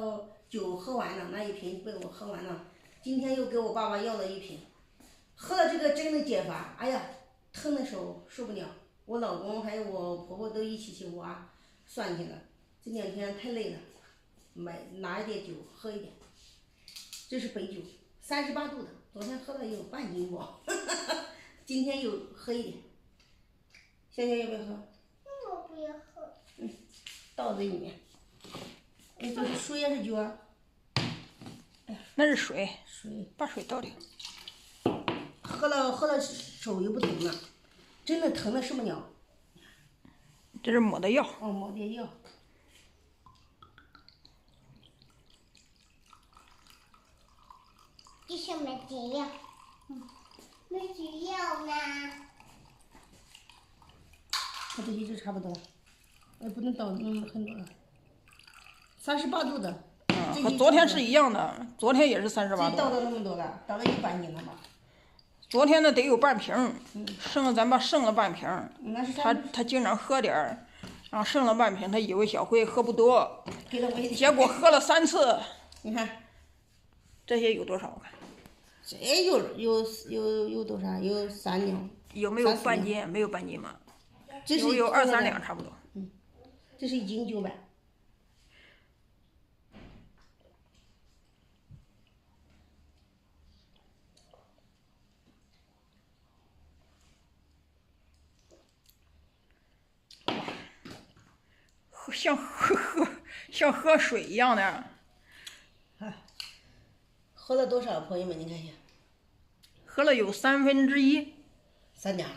都酒喝完了，那一瓶被我喝完了。今天又给我爸爸要了一瓶，喝了这个真的解乏，哎呀，疼的时候受不了。我老公还有我婆婆都一起去挖蒜去了，这2天太累了，拿一点酒喝一点。这是白酒，38度的，昨天喝了有半斤多，今天又喝一点。香香要不要喝？我不要喝。倒这里面。这是水还是酒啊？那是水，水。把水倒掉。喝了手又不疼了，真的疼的受不了。这是抹的药。哦，抹点药。这是没解药。没解药呢。和这些就差不多，不能倒那么很多了。38度的。和昨天是一样的，昨天也是38度。倒了那么多了，倒了有半斤了吧？昨天的得有半瓶，咱把剩了半瓶。他经常喝点儿，然后剩了半瓶，他以为小慧喝不多，结果喝了3次。你看，这些有多少？我看。这有多少？有3两。有没有半斤？没有半斤吗？这是有2、3两差不多。这是1斤900。像喝水一样的。喝了多少，朋友们，你看一下。喝了有1/3。3点。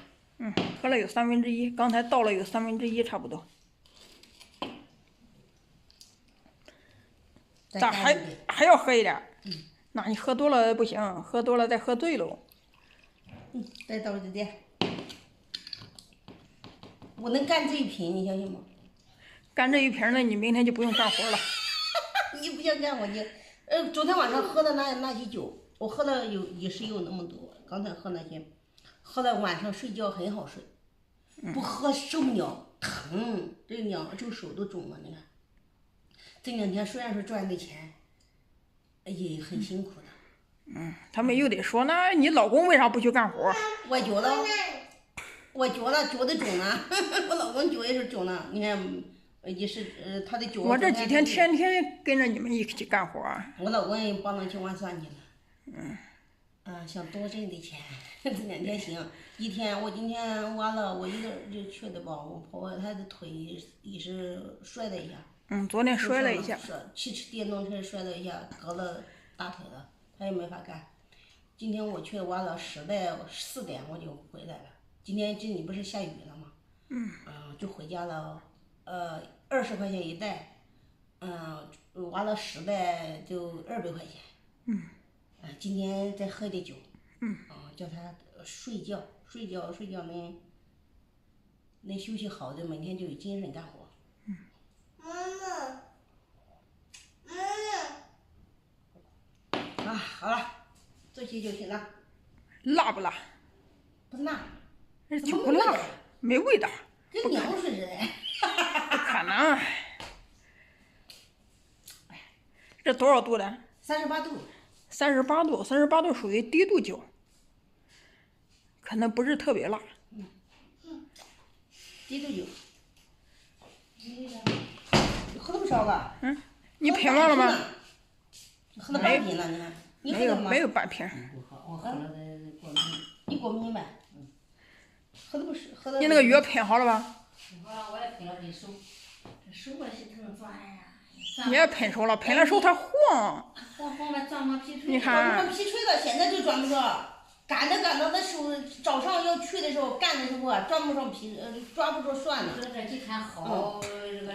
喝了有1/3，刚才倒了有1/3差不多。咋还要喝一点？那你喝多了不行，喝多了再喝醉喽。再倒一点。我能干这一瓶，你相信吗？干这一瓶呢，你明天就不用干活了。你不想干活你，昨天晚上喝的那些酒，我喝了也是有那么多。刚才喝那些，喝了晚上睡觉很好睡，不喝受不了，疼，这手都肿了。你看，这2天虽然说赚的钱，也很辛苦的。他们又得说，那你老公为啥不去干活？我觉得肿了，我老公脚也是肿了。你看。也是他的脚。我这几天天天跟着你们一起干活。我老公也帮着去挖蒜去了。想多挣点钱，这2天行。我今天挖了，我一个人就去的吧。我婆婆她的腿也是摔了一下。昨天摔了一下。骑电动车摔了一下，割了大腿了，她也没法干。今天我去挖了4点我就回来了。今天这里不是下雨了吗？就回家了。20块钱一袋，挖了10袋就200块钱。今天再喝点酒。叫他睡觉能休息好的，每天就有精神干活。好了，这些就行了。辣不辣？不辣。就不辣，没味道。跟娘似的。不可能。这多少度的？38度。38度属于低度酒，可能不是特别辣。低度酒。喝了不少吧？你品忘了吗？喝了半瓶了，你看。你喝了吗？没有半瓶。我喝了你过敏呗？喝的不是喝的。你那个药品好了吧？我也喷了喷手，这手啊心疼转呀。你也喷手了，喷了手它晃。晃吧，转不皮锤。你看。转皮锤了，现在就转不着。干着那手，早上要去的时候干的时候啊，转不上抓不着蒜了。这几天好，这个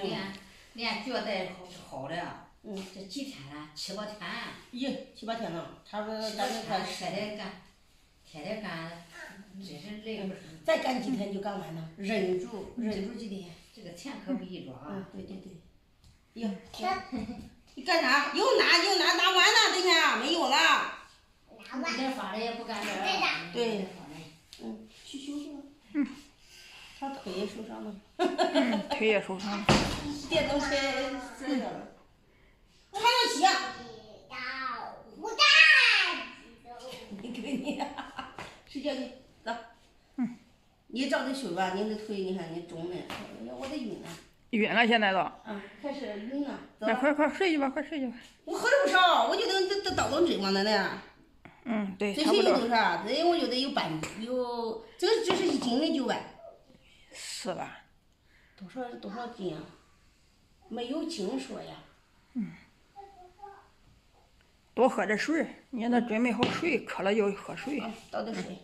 连脚带好了。这几天了，7、8天。7、8天了，他说干天天干，真是累不是。再干几天就干完了，忍住几天。这个钱可不易赚啊。对。哟，你干啥？又拿完了，这天没有了。一点发了也不干这。对。去休息了。他腿也受伤了。腿也受伤了。电动车摔着了。穿上水吧，拧着腿，你看你肿的，我得晕了。晕了，现在都。开始晕了。那快睡去吧，快睡去吧。我喝了不少，我觉得这倒腾这嘛的呢。对，这差不多。有多少？这我觉得有这是1斤的9万。是吧？多少斤啊？没有斤说呀。多喝点水，你那准备好睡，渴了就喝水。倒点水。